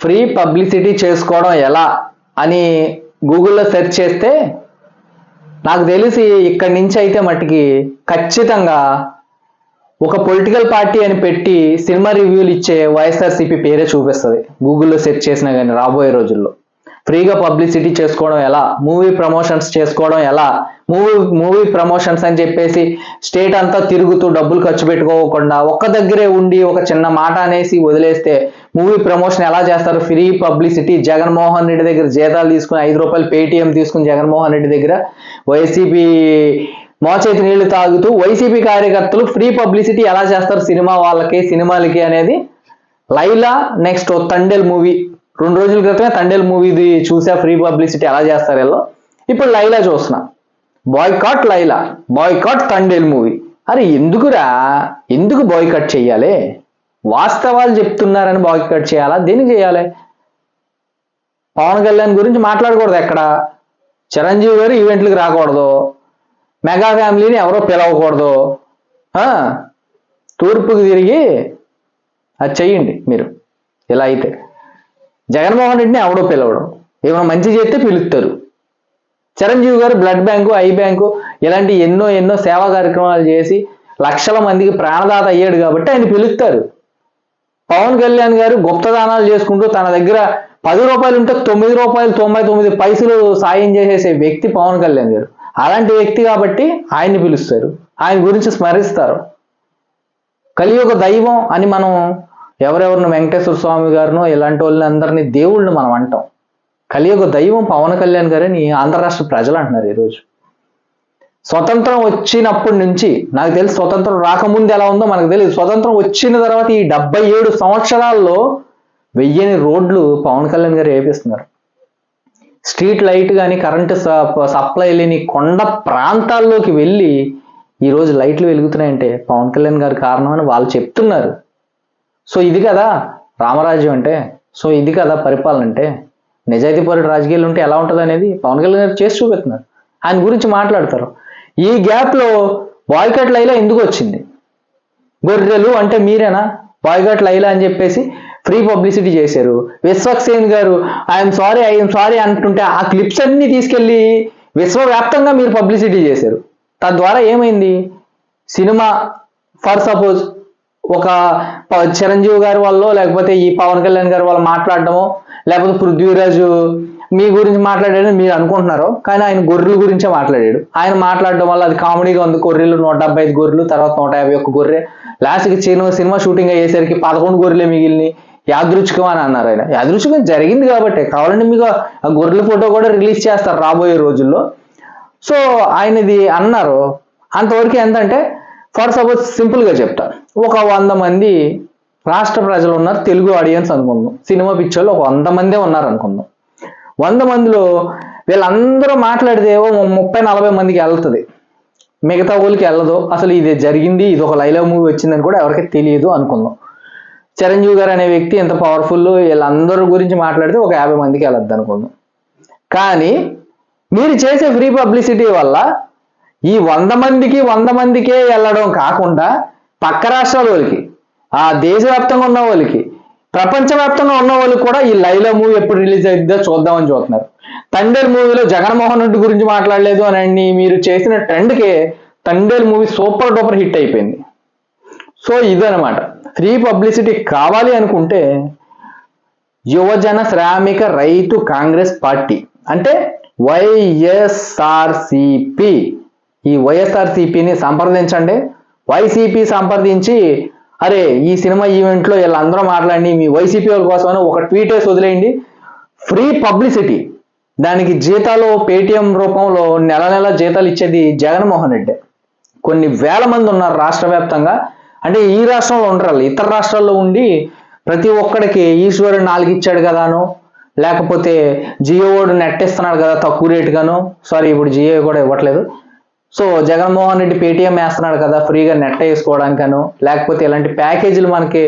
Free publicity చేసుకోవడం ఎలా అని గూగుల్లో సెర్చ్ చేస్తే నాకు తెలిసి ఇక్కడి నుంచి అయితే మట్టికి ఖచ్చితంగా ఒక పొలిటికల్ పార్టీ అని పెట్టి సినిమా రివ్యూలు ఇచ్చే వైఎస్ఆర్సీపీ పేరే చూపిస్తుంది గూగుల్లో సెర్చ్ చేసినా కానీ రాబోయే రోజుల్లో. ఫ్రీగా పబ్లిసిటీ చేసుకోవడం ఎలా, మూవీ ప్రమోషన్స్ చేసుకోవడం ఎలా, మూవీ ప్రమోషన్స్ అని చెప్పేసి స్టేట్ అంతా తిరుగుతూ డబ్బులు ఖర్చు పెట్టుకోకుండా ఒక్క దగ్గరే ఉండి ఒక చిన్న మాట అనేసి వదిలేస్తే మూవీ ప్రమోషన్ ఎలా చేస్తారు. Free publicity. జగన్మోహన్ రెడ్డి దగ్గర జీతాలు తీసుకుని 5 రూపాయలు పేటిఎం తీసుకుని జగన్మోహన్ రెడ్డి దగ్గర వైసీపీ మోచేతి నీళ్లు తాగుతూ వైసీపీ కార్యకర్తలు ఫ్రీ పబ్లిసిటీ ఎలా చేస్తారు సినిమా వాళ్ళకి, సినిమాలకి అనేది లైలా నెక్స్ట్ తండేల్ మూవీ 2 రోజుల క్రితమే తండేల్ మూవీది చూసా. ఫ్రీ పబ్లిసిటీ ఎలా చేస్తారు వీళ్ళు. ఇప్పుడు లైలా చూస్తున్నా. Boycott Laila, boycott Thandel movie. అరే ఎందుకురా, ఎందుకు బాయ్కాట్ చెయ్యాలి? వాస్తవాలు చెప్తున్నారని బాయ్కాట్ చేయాలా? దేనికి చేయాలి? పవన్ కళ్యాణ్ గురించి మాట్లాడకూడదు ఎక్కడ, చిరంజీవి గారు ఈవెంట్లకు రాకూడదు, మెగా ఫ్యామిలీని ఎవరో పిలవకూడదు. తూర్పుకి తిరిగి అది చెయ్యండి మీరు. ఇలా అయితే జగన్మోహన్ రెడ్డిని ఎవడో పిలవడం, ఏమైనా మంచి చేస్తే పిలుస్తారు. చిరంజీవి గారు బ్లడ్ బ్యాంకు, ఐ బ్యాంకు ఇలాంటి ఎన్నో సేవా కార్యక్రమాలు చేసి లక్షల మందికి ప్రాణదాత అయ్యాడు కాబట్టి ఆయన పిలుస్తారు. పవన్ కళ్యాణ్ గారు గుప్తదానాలు చేసుకుంటూ తన దగ్గర 10 రూపాయలు ఉంటే 9 రూపాయలు 99 పైసలు సాయం చేసేసే వ్యక్తి పవన్ కళ్యాణ్ గారు. అలాంటి వ్యక్తి కాబట్టి ఆయన్ని పిలుస్తారు, ఆయన గురించి స్మరిస్తారు. కలియుగ దైవం అని మనం ఎవరెవరిని వెంకటేశ్వర స్వామి గారునో ఇలాంటి వాళ్ళని అందరినీ దేవుళ్ళని మనం అంటాం. కలియుగ దైవం పవన్ కళ్యాణ్ గారని ఆంధ్ర రాష్ట్ర ప్రజలు అంటున్నారు. ఈరోజు స్వతంత్రం వచ్చినప్పటి నుంచి నాకు తెలిసి, స్వతంత్రం రాకముందు ఎలా ఉందో మనకు తెలియదు, స్వతంత్రం వచ్చిన తర్వాత ఈ 77 సంవత్సరాల్లో 1000 రోడ్లు పవన్ కళ్యాణ్ గారు వేపిస్తున్నారు. స్ట్రీట్ లైట్ కానీ కరెంటు సప్లై లేని కొండ ప్రాంతాల్లోకి వెళ్ళి ఈరోజు లైట్లు వెలుగుతున్నాయంటే పవన్ కళ్యాణ్ గారి కారణం అని వాళ్ళు చెప్తున్నారు. సో ఇది కదా రామరాజ్యం అంటే, సో ఇది కదా పరిపాలన అంటే. నిజాయితీపరుడు రాజకీయాలు ఉంటే ఎలా ఉంటుంది అనేది పవన్ కళ్యాణ్ గారు చేసి చూపెడుతున్నారు. ఆయన గురించి మాట్లాడతారు. ఈ గ్యాప్లో బాయ్కాట్ లైలా ఎందుకు వచ్చింది? గొర్రెలు అంటే మీరేనా బాయ్కాట్ లైలా అని చెప్పేసి ఫ్రీ పబ్లిసిటీ చేశారు. విశ్వక్సేన్ గారు ఐఎమ్ సారీ అంటుంటే ఆ క్లిప్స్ అన్ని తీసుకెళ్ళి విశ్వవ్యాప్తంగా మీరు పబ్లిసిటీ చేశారు. తద్వారా ఏమైంది? సినిమా ఫర్ సపోజ్ ఒక చిరంజీవి గారి వల్ల లేకపోతే ఈ పవన్ కళ్యాణ్ గారి వల్ల మాట్లాడడమో, లేకపోతే పృథ్వీరాజు మీ గురించి మాట్లాడాడని మీరు అనుకుంటున్నారు, కానీ ఆయన గొర్రెల గురించే మాట్లాడాడు. ఆయన మాట్లాడడం వల్ల అది కామెడీగా ఉంది. గొర్రెలు 175 గొర్రెలు, తర్వాత 151 గొర్రె, లాస్ట్కి సినిమా షూటింగ్ అయ్యేసరికి 11 గొర్రెలే మిగిలిని యాదృచ్ఛికం అని అన్నారు. ఆయన యాదృచ్ఛికం జరిగింది కాబట్టి, కావాలంటే మీకు ఆ గొర్రెల ఫోటో కూడా రిలీజ్ చేస్తారు రాబోయే రోజుల్లో. సో ఆయనది అన్నారు. అంతవరకు ఎంతంటే ఫర్ సపోజ్ సింపుల్గా చెప్తా, ఒక 100 మంది రాష్ట్ర ప్రజలు ఉన్నారు, తెలుగు ఆడియన్స్ అనుకుందాం. సినిమా పిక్చర్లో ఒక 100 మందే ఉన్నారు అనుకుందాం. 100 మందిలో వీళ్ళందరూ మాట్లాడితే 30-40 మందికి వెళ్తుంది, మిగతా వాళ్ళకి వెళ్ళదు. అసలు ఇది జరిగింది, ఇది ఒక లైలా మూవీ వచ్చిందని కూడా ఎవరికి తెలియదు అనుకుందాం. చిరంజీవి గారు అనే వ్యక్తి ఎంత పవర్ఫుల్, వీళ్ళందరూ గురించి మాట్లాడితే ఒక 50 మందికి వెళ్ళద్దు అనుకుందాం. కానీ మీరు చేసే ఫ్రీ పబ్లిసిటీ వల్ల ఈ 100 మందికే వెళ్ళడం కాకుండా పక్క రాష్ట్రాల వాళ్ళకి, ఆ దేశవ్యాప్తంగా ఉన్న వాళ్ళకి, ప్రపంచవ్యాప్తంగా ఉన్న వాళ్ళకి కూడా ఈ లైలా మూవీ ఎప్పుడు రిలీజ్ అవుతుందో చూద్దామని చూస్తున్నారు. తండేల్ మూవీలో జగన్మోహన్ రెడ్డి గురించి మాట్లాడలేదు అని మీరు చేసిన ట్రెండ్కే Thandel movie super duper hit అయిపోయింది. సో ఇదనమాట. ఫ్రీ పబ్లిసిటీ కావాలి అనుకుంటే యువజన శ్రామిక రైతు కాంగ్రెస్ పార్టీ అంటే వైఎస్ఆర్సిపి, ఈ వైఎస్ఆర్సిపిని సంప్రదించండి. వైసీపీ సంప్రదించి అరే ఈ సినిమా ఈవెంట్లో వీళ్ళందరూ మాట్లాడి మీ వైసీపీ వాళ్ళ కోసమని ఒక ట్వీట్ వేసి వదిలేయండి. Free publicity. దానికి జీతాలు పేటిఎం రూపంలో నెల జీతాలు ఇచ్చేది జగన్మోహన్ రెడ్డి. కొన్ని వేల మంది ఉన్నారు రాష్ట్ర వ్యాప్తంగా. అంటే ఈ రాష్ట్రంలో ఉండరు, ఇతర రాష్ట్రాల్లో ఉండి ప్రతి ఒక్కడికి ఈశ్వరుడు 4 ఇచ్చాడు కదాను, లేకపోతే జియో వాడు నెట్ ఇస్తున్నాడు కదా తక్కువ రేటుగాను, సారీ ఇప్పుడు జియో కూడా ఇవ్వట్లేదు. సో జగన్మోహన్ రెడ్డి పేటిఎం వేస్తున్నాడు కదా ఫ్రీగా నెట్ వేసుకోవడానికను, లేకపోతే ఇలాంటి ప్యాకేజీలు మనకి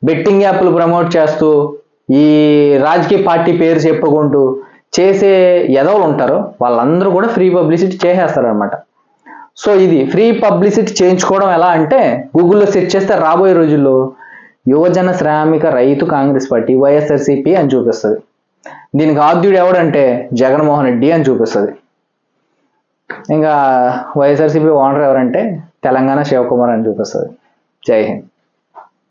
బెట్టింగ్ యాప్లు ప్రమోట్ చేస్తూ ఈ రాజకీయ పార్టీ పేరు చెప్పుకుంటూ చేసే ఎదవలు ఉంటారు, వాళ్ళందరూ కూడా ఫ్రీ పబ్లిసిటీ చేసేస్తారనమాట. సో ఇది ఫ్రీ పబ్లిసిటీ చేయించుకోవడం ఎలా అంటే గూగుల్లో సెర్చ్ చేస్తే రాబోయే రోజుల్లో యువజన శ్రామిక రైతు కాంగ్రెస్ పార్టీ వైఎస్ఆర్సీపీ అని చూపిస్తుంది. దీనికి ఆద్యుడు ఎవడంటే జగన్మోహన్ రెడ్డి అని చూపిస్తుంది. ఇంకా వైఎస్ఆర్సీపీ ఓనర్ ఎవరంటే తెలంగాణ శివకుమార్ అని చూపిస్తుంది. జై హింద్.